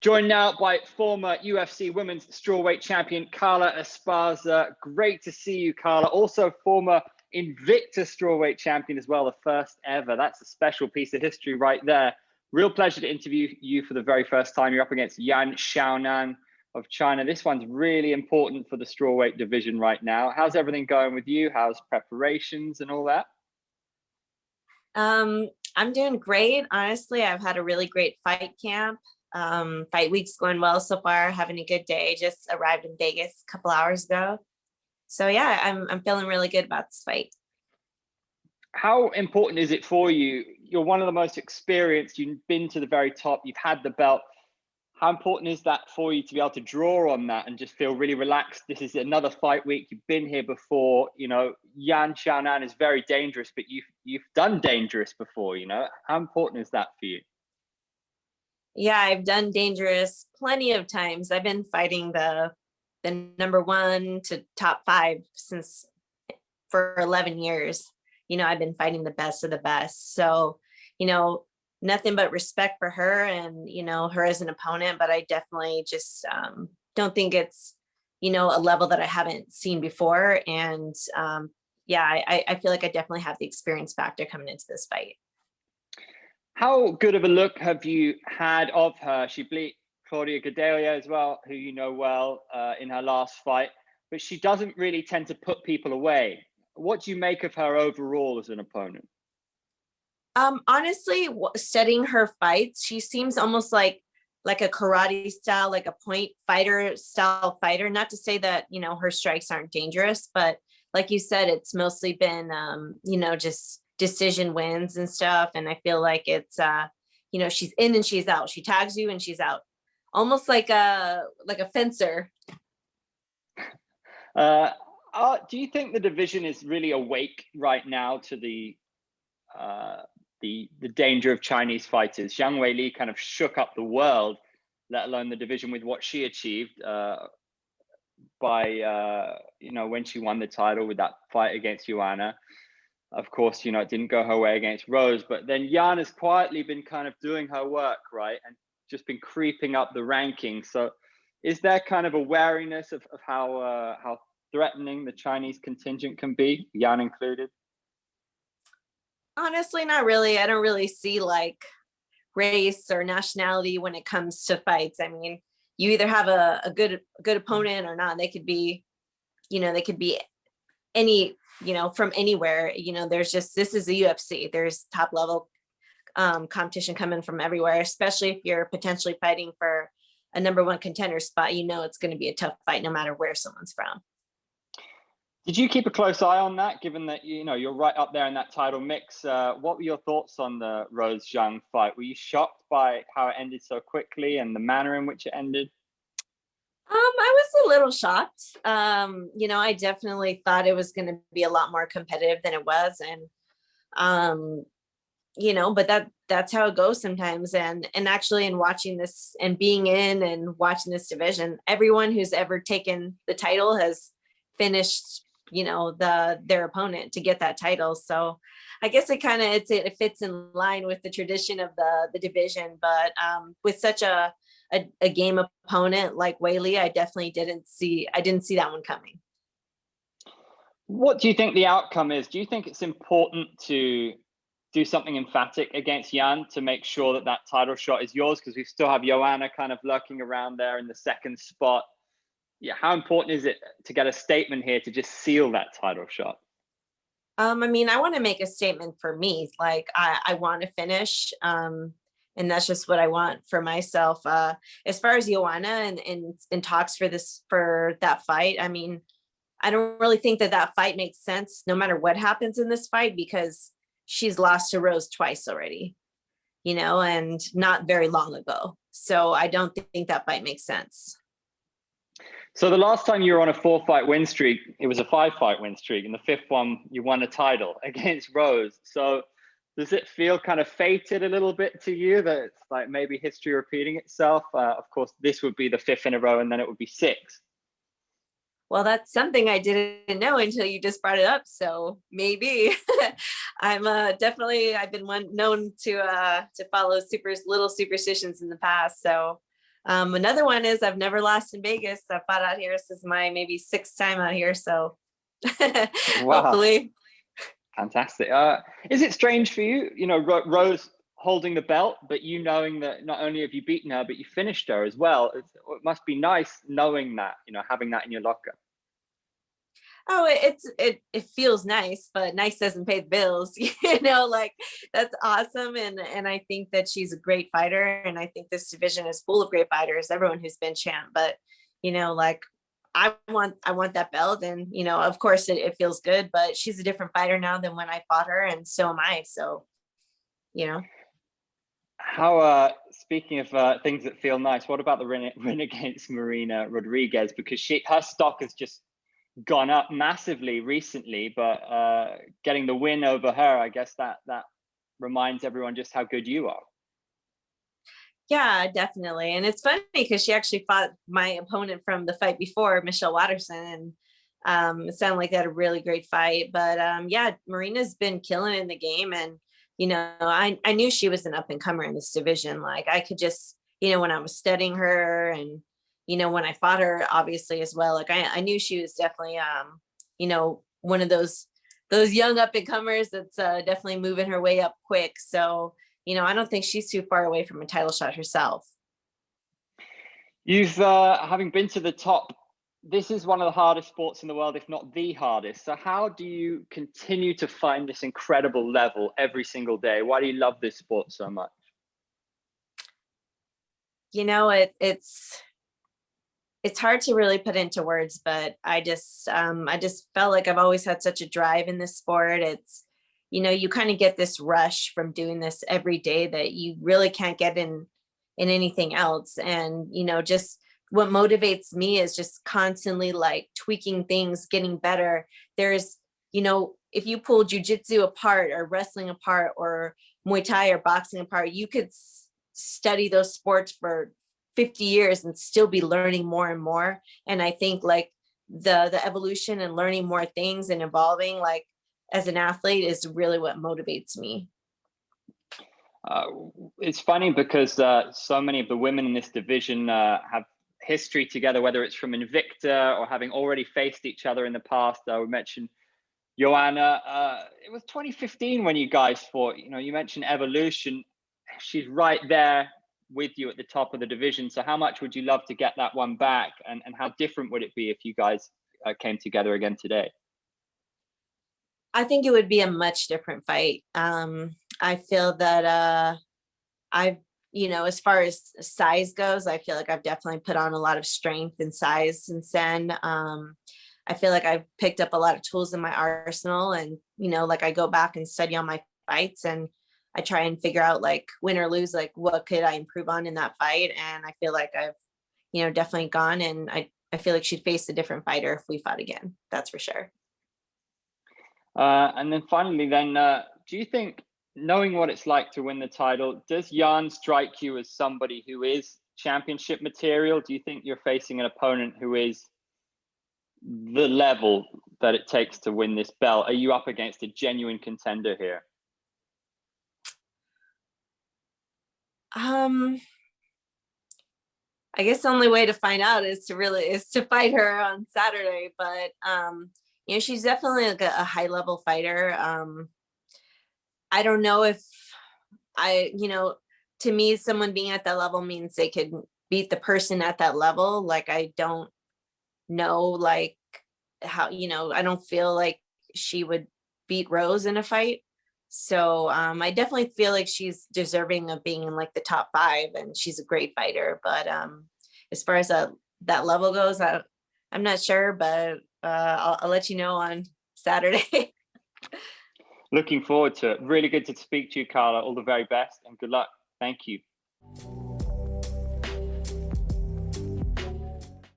Joined now by former UFC women's strawweight champion Carla Esparza. Great to see you, Carla. Also former Invicta strawweight champion as well, the first ever. That's a special piece of history right there. Real pleasure to interview you for the very first time. You're up against Yan Xiaonan of China. This one's really important for the strawweight division right now. How's everything going with you? How's preparations and all that? I'm doing great. Honestly, I've had a really great fight camp. Fight week's going well so far, having a good day. Just arrived in Vegas a couple hours ago. So yeah, I'm feeling really good about this fight. How important is it for you? You're one of the most experienced, you've been to the very top, you've had the belt. How important is that for you to be able to draw on that and just feel really relaxed? This is another fight week. You've been here before. You know, Yan Xiaonan is very dangerous, but you've done dangerous before, you know. How important is that for you? Yeah, I've done dangerous plenty of times. I've been fighting the number 1 to top 5 for 11 years. You know, I've been fighting the best of the best. So, you know, nothing but respect for her and, you know, her as an opponent, but I definitely just don't think it's, you know, a level that I haven't seen before. And yeah, I feel like I definitely have the experience factor coming into this fight. How good of a look have you had of her? She beat Claudia Gadelha as well, who you know well, in her last fight, but she doesn't really tend to put people away. What do you make of her overall as an opponent? Honestly, studying her fights, she seems almost like a karate style, like a point fighter style fighter. Not to say that, you know, her strikes aren't dangerous, but like you said, it's mostly been, you know, just decision wins and stuff. And I feel like it's, you know, she's in and she's out. She tags you and she's out, almost like a fencer. Do you think the division is really awake right now to the danger of Chinese fighters? Zhang Weili kind of shook up the world, let alone the division, with what she achieved by you know, when she won the title with that fight against Joanna. Of course, you know, it didn't go her way against Rose, but then Yan has quietly been kind of doing her work, right, and just been creeping up the rankings. So is there kind of a wariness of how threatening the Chinese contingent can be, Yan included? Honestly, not really. I don't really see like race or nationality when it comes to fights. I mean, you either have a good opponent or not. They could be, you know, any, you know, from anywhere. You know, there's just, this is the UFC. There's top level competition coming from everywhere, especially if you're potentially fighting for a number 1 contender spot. You know, it's going to be a tough fight no matter where someone's from. Did you keep a close eye on that, given that, you know, you're right up there in that title mix? What were your thoughts on the Rose Zhang fight? Were you shocked by how it ended so quickly and the manner in which it ended? I was a little shocked. You know, I definitely thought it was going to be a lot more competitive than it was. And, you know, but that's how it goes sometimes. And actually in watching this and being in and watching this division, everyone who's ever taken the title has finished, you know, their opponent to get that title. So I guess it fits in line with the tradition of the division. But with such a game opponent like Weili, I didn't see that one coming. What do you think the outcome is? Do you think it's important to do something emphatic against Yan to make sure that that title shot is yours? Because we still have Joanna kind of lurking around there in the 2nd spot. Yeah, how important is it to get a statement here to just seal that title shot? I mean, I want to make a statement for me. Like I want to finish. And that's just what I want for myself. As far as Joanna and talks for that fight, I mean, I don't really think that fight makes sense no matter what happens in this fight, because she's lost to Rose twice already, you know, and not very long ago. So I don't think that fight makes sense. So the last time you were on a 4-fight win streak, it was a 5-fight win streak. And the 5th one, you won a title against Rose. So does it feel kind of fated a little bit to you that it's like maybe history repeating itself? Of course, this would be the 5th in a row, and then it would be 6. Well, that's something I didn't know until you just brought it up. So maybe I'm definitely, I've been known to follow little superstitions in the past. So Another one is I've never lost in Vegas. I fought out here. This is my maybe 6th time out here. So Wow. hopefully. Fantastic. Is it strange for you, Rose holding the belt, but you knowing that not only have you beaten her, but you finished her as well? It must be nice knowing that, having that in your locker. Oh, it feels nice, but nice doesn't pay the bills. Like that's awesome. And I think that she's a great fighter. And I think this division is full of great fighters, everyone who's been champ. But, like I want that belt. And, of course it feels good, but she's a different fighter now than when I fought her. And so am I. So, How, speaking of things that feel nice, what about the win against Marina Rodriguez? Because her stock has just gone up massively recently, but getting the win over her, I guess that reminds everyone just how good you are. Yeah, definitely. And it's funny because she actually fought my opponent from the fight before, Michelle Watterson, and it sounded like they had a really great fight. But yeah, Marina's been killing it in the game, and I knew she was an up and comer in this division. Like I could just, when I was studying her, and when I fought her, obviously as well, like I knew she was definitely, one of those young up and comers that's definitely moving her way up quick. So, I don't think she's too far away from a title shot herself. You've, having been to the top, this is one of the hardest sports in the world, if not the hardest. So how do you continue to find this incredible level every single day? Why do you love this sport so much? It's hard to really put into words, but I just felt like I've always had such a drive in this sport. It's, you kind of get this rush from doing this every day that you really can't get in anything else. And, just what motivates me is just constantly like tweaking things, getting better. There's, if you pull jujitsu apart or wrestling apart or Muay Thai or boxing apart, you could study those sports for 50 years and still be learning more and more. And I think like the evolution and learning more things and evolving like as an athlete is really what motivates me. It's funny because so many of the women in this division have history together, whether it's from Invicta or having already faced each other in the past. We mentioned Joanna. It was 2015 when you guys fought. You mentioned evolution. She's right there with you at the top of the division. So how much would you love to get that one back? And how different would it be if you guys came together again today? I think it would be a much different fight. I feel that as far as size goes, I feel like I've definitely put on a lot of strength and size since then. I feel like I've picked up a lot of tools in my arsenal, and, like I go back and study on my fights and I try and figure out like win or lose, like what could I improve on in that fight. And I feel like I've, definitely gone, and I feel like she'd face a different fighter if we fought again. That's for sure. And then finally, do you think, knowing what it's like to win the title, does Yan strike you as somebody who is championship material? Do you think you're facing an opponent who is the level that it takes to win this belt? Are you up against a genuine contender here? I guess the only way to find out is to fight her on Saturday. But she's definitely like a high level fighter. I don't know if to me, someone being at that level means they could beat the person at that level. Like, I don't know, like how, I don't feel like she would beat Rose in a fight. So I definitely feel like she's deserving of being in like the top 5, and she's a great fighter. But as far as that level goes, I'm not sure, but I'll let you know on Saturday. Looking forward to it. Really good to speak to you, Carla. All the very best and good luck. Thank you.